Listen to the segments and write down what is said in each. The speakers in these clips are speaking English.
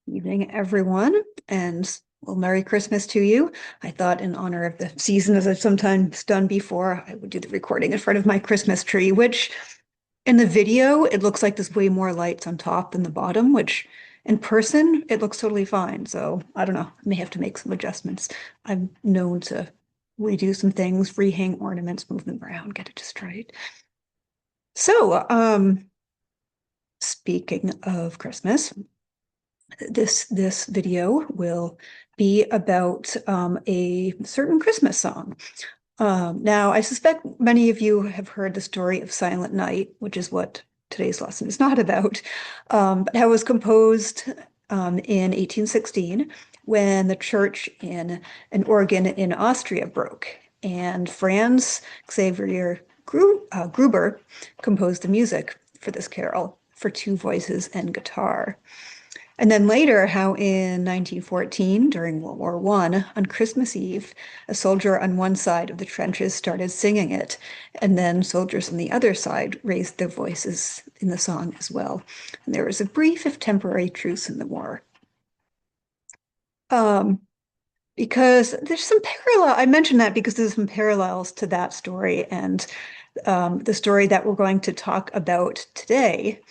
Evening, everyone, and well, Merry Christmas to you. I thought, in honor of the season, as I've sometimes done before, I would do the recording in front of my Christmas tree, which in the video, it looks like there's way more lights on top than the bottom, which in person, it looks totally fine. So I don't know, I may have to make some adjustments. I'm known to redo some things, rehang ornaments, move them around, get it just right. So, speaking of Christmas, this video will be about a certain Christmas song. Now, I suspect many of you have heard the story of Silent Night, which is what today's lesson is not about. But it was composed in 1816 when the church in an organ in Austria broke, and Franz Xavier Gruber composed the music for this carol for two voices and guitar. And then later, how in 1914, during World War I, on Christmas Eve, a soldier on one side of the trenches started singing it, and then soldiers on the other side raised their voices in the song as well. And there was a brief, if temporary, truce in the war. Um, because there's some parallel, I mentioned that because there's some parallels to that story and the story that we're going to talk about today,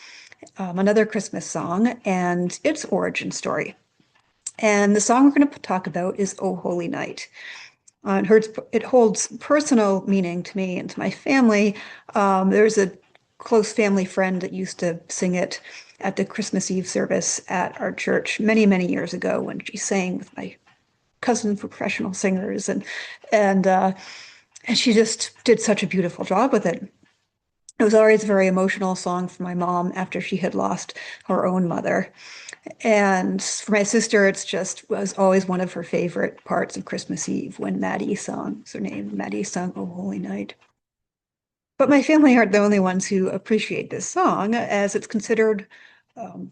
another Christmas song and its origin story. And the song we're going to talk about is "O Holy Night." It holds personal meaning to me and to my family. There's a close family friend that used to sing it at the Christmas Eve service at our church many, many years ago when she sang with my cousin, professional singers, and and she just did such a beautiful job with it. It was always a very emotional song for my mom after she had lost her own mother. And for my sister, it's just was always one of her favorite parts of Christmas Eve when Maddie sung, it's her name, Maddie sung "O Holy Night." But my family aren't the only ones who appreciate this song, as it's considered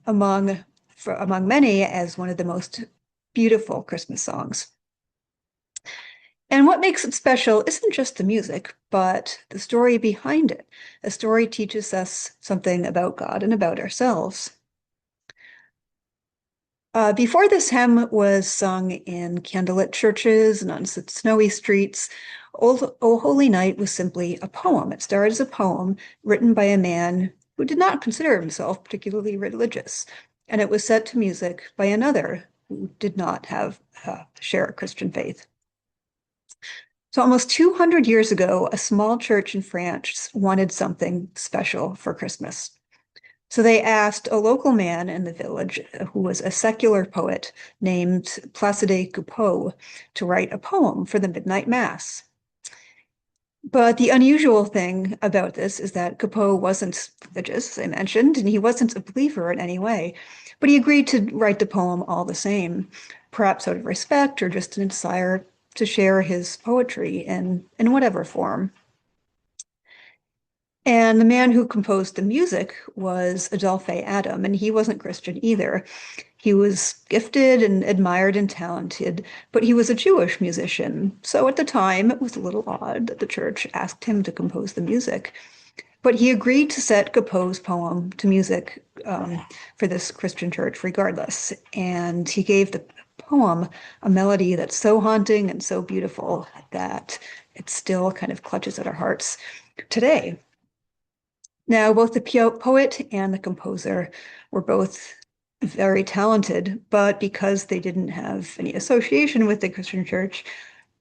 among many as one of the most beautiful Christmas songs. And what makes it special isn't just the music, but the story behind it. The story teaches us something about God and about ourselves. Before this hymn was sung in candlelit churches and on snowy streets, O Holy Night was simply a poem. It started as a poem written by a man who did not consider himself particularly religious, and it was set to music by another who did not have share a Christian faith. So almost 200 years ago, a small church in France wanted something special for Christmas. So they asked a local man in the village who was a secular poet named Placide Cappeau to write a poem for the midnight mass. But the unusual thing about this is that Cappeau wasn't religious, as I mentioned, and he wasn't a believer in any way. But he agreed to write the poem all the same, perhaps out of respect or just a desire to share his poetry in whatever form. And the man who composed the music was Adolphe Adam, and he wasn't Christian either. He was gifted and admired and talented, but he was a Jewish musician. So at the time, it was a little odd that the church asked him to compose the music. But he agreed to set Cappeau's poem to music for this Christian church regardless. And he gave the poem a melody that's so haunting and so beautiful that it still kind of clutches at our hearts today. Now, both the poet and the composer were both very talented, but because they didn't have any association with the Christian church,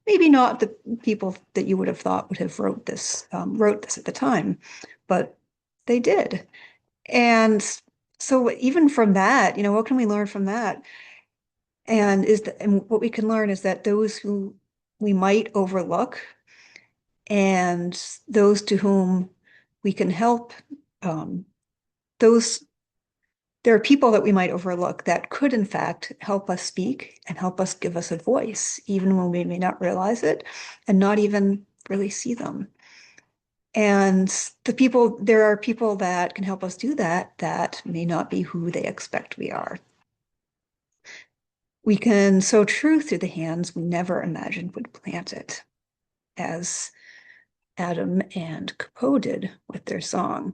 maybe not the people that you would have thought would have wrote this at the time, but they did. And so even from that, what can we learn from that? And what we can learn is that those who we might overlook and those to whom we can help, um, those there are people that we might overlook that could, in fact, help us speak and help us give us a voice, even when we may not realize it and not even really see them. And there are people that can help us do that that may not be who they expect we are. We can sow truth through the hands we never imagined would plant it, as Adam and Cappeau did with their song.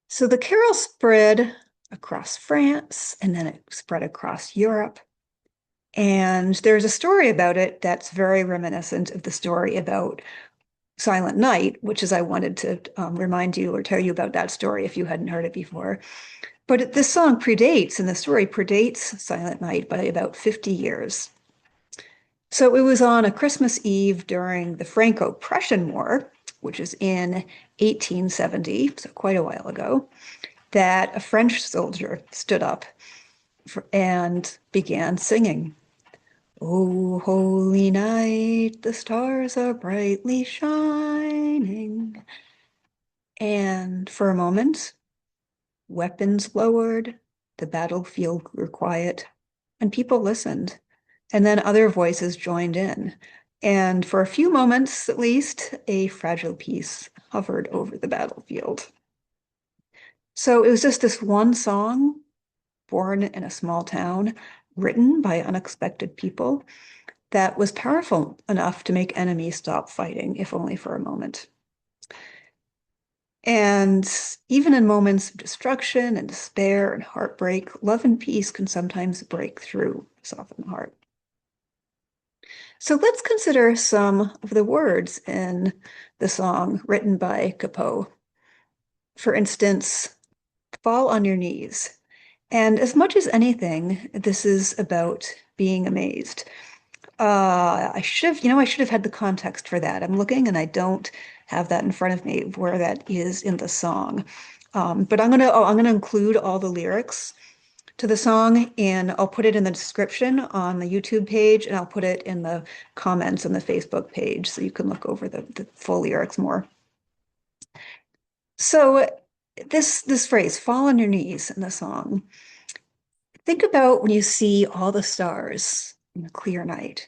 So the carol spread across France, and then it spread across Europe. And there's a story about it that's very reminiscent of the story about Silent Night, which is I wanted to remind you or tell you about that story if you hadn't heard it before. But this song predates, and the story predates Silent Night by about 50 years. So it was on a Christmas Eve during the Franco-Prussian War, which is in 1870, so quite a while ago, that a French soldier stood up and began singing. Oh, holy night, the stars are brightly shining. And for a moment, weapons lowered, the battlefield grew quiet, and people listened. And then other voices joined in. And for a few moments, at least, a fragile peace hovered over the battlefield. So it was just this one song, born in a small town, written by unexpected people, that was powerful enough to make enemies stop fighting, if only for a moment. And even in moments of destruction and despair and heartbreak, love and peace can sometimes break through, soften the heart. So let's consider some of the words in the song written by Cappeau. For instance, fall on your knees. And as much as anything, this is about being amazed. I should have had the context for that. I'm looking and I don't have that in front of me where that is in the song. But I'm gonna include all the lyrics to the song and I'll put it in the description on the YouTube page and I'll put it in the comments on the Facebook page so you can look over the full lyrics more. So this phrase, fall on your knees in the song. Think about when you see all the stars in a clear night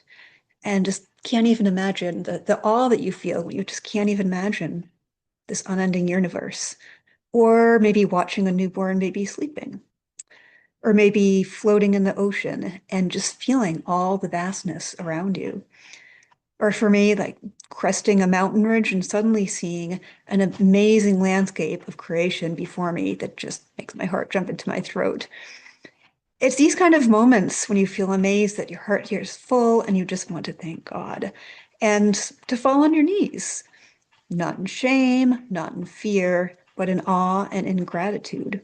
and just can't even imagine the awe that you feel. You just can't even imagine this unending universe. Or maybe watching a newborn baby sleeping. Or maybe floating in the ocean and just feeling all the vastness around you. Or for me, like cresting a mountain ridge and suddenly seeing an amazing landscape of creation before me that just makes my heart jump into my throat. It's these kind of moments when you feel amazed that your heart here is full and you just want to thank God and to fall on your knees, not in shame, not in fear, but in awe and in gratitude.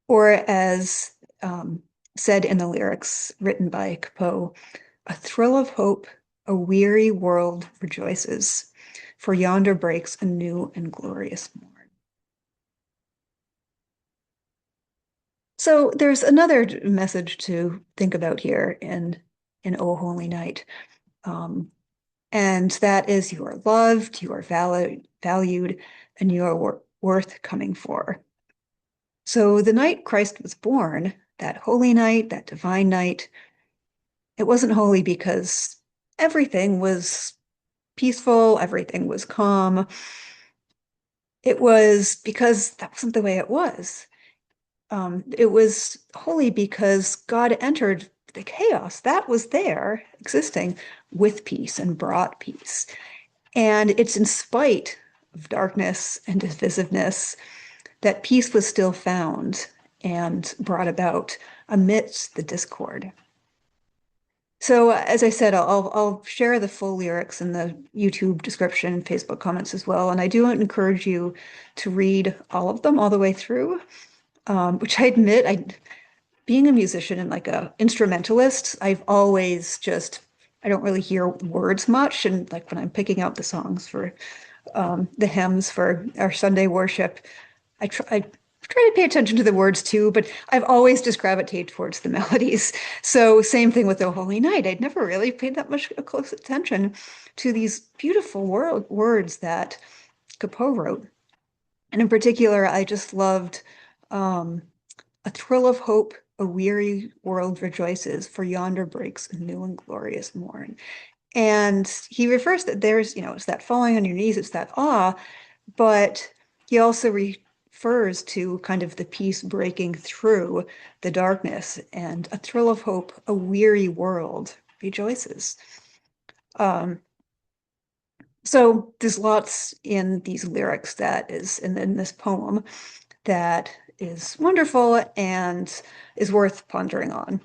Or as said in the lyrics written by Cappeau, a thrill of hope, a weary world rejoices, for yonder breaks a new and glorious morn. So there's another message to think about here in O Holy Night. Um, and that is you are loved, you are valued, and you are worth coming for. So the night Christ was born, that holy night, that divine night, it wasn't holy because everything was peaceful, everything was calm. It was because that wasn't the way it was. It was holy because God entered the chaos that was there existing with peace and brought peace. And it's in spite of darkness and divisiveness that peace was still found and brought about amidst the discord. So, as I said, I'll share the full lyrics in the YouTube description and Facebook comments as well. And I do encourage you to read all of them all the way through, which I admit, being a musician and like a instrumentalist, I've always just, I don't really hear words much. And like when I'm picking out the songs for the hymns for our Sunday worship, I try to pay attention to the words too, but I've always just gravitated towards the melodies. So same thing with the Holy Night. I'd never really paid that much close attention to these beautiful words that Cappeau wrote. And in particular, I just loved um, a thrill of hope, a weary world rejoices, for yonder breaks a new and glorious morn. And he refers that there's, it's that falling on your knees, it's that awe, but he also refers to kind of the peace breaking through the darkness and a thrill of hope, a weary world rejoices. Um, so there's lots in these lyrics that is in this poem that is wonderful and is worth pondering on.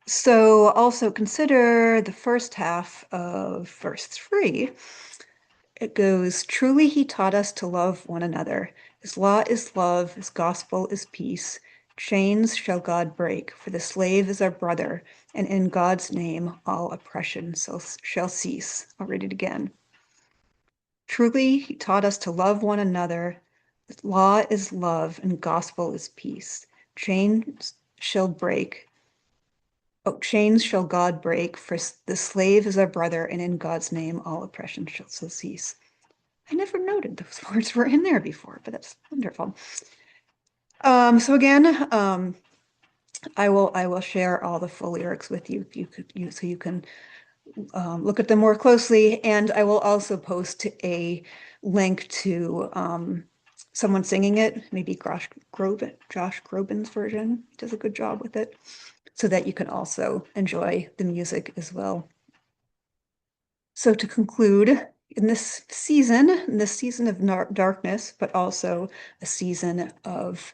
So also consider the first half of verse 3. It goes, truly he taught us to love one another. His law is love, his gospel is peace. Chains shall God break, for the slave is our brother, and in God's name all oppression shall cease. I'll read it again. Truly he taught us to love one another. His law is love, and gospel is peace. Chains shall break. Oh, chains shall God break, for the slave is our brother, and in God's name all oppression shall cease. I never noted those words were in there before, but that's wonderful. So again, I will share all the full lyrics with you, so you can look at them more closely, and I will also post a link to someone singing it, maybe Josh Groban's version. He does a good job with it, so that you can also enjoy the music as well. So to conclude, in this season of darkness, but also a season of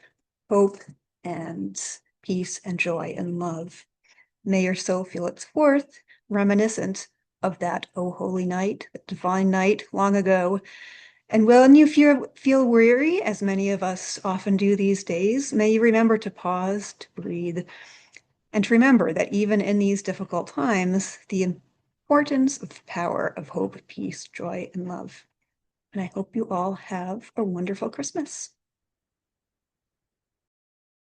hope and peace and joy and love, may your soul feel its worth, reminiscent of that oh holy night, that divine night long ago. And when you feel weary, as many of us often do these days, may you remember to pause, to breathe, and to remember that even in these difficult times, the importance of the power of hope, peace, joy, and love. And I hope you all have a wonderful Christmas.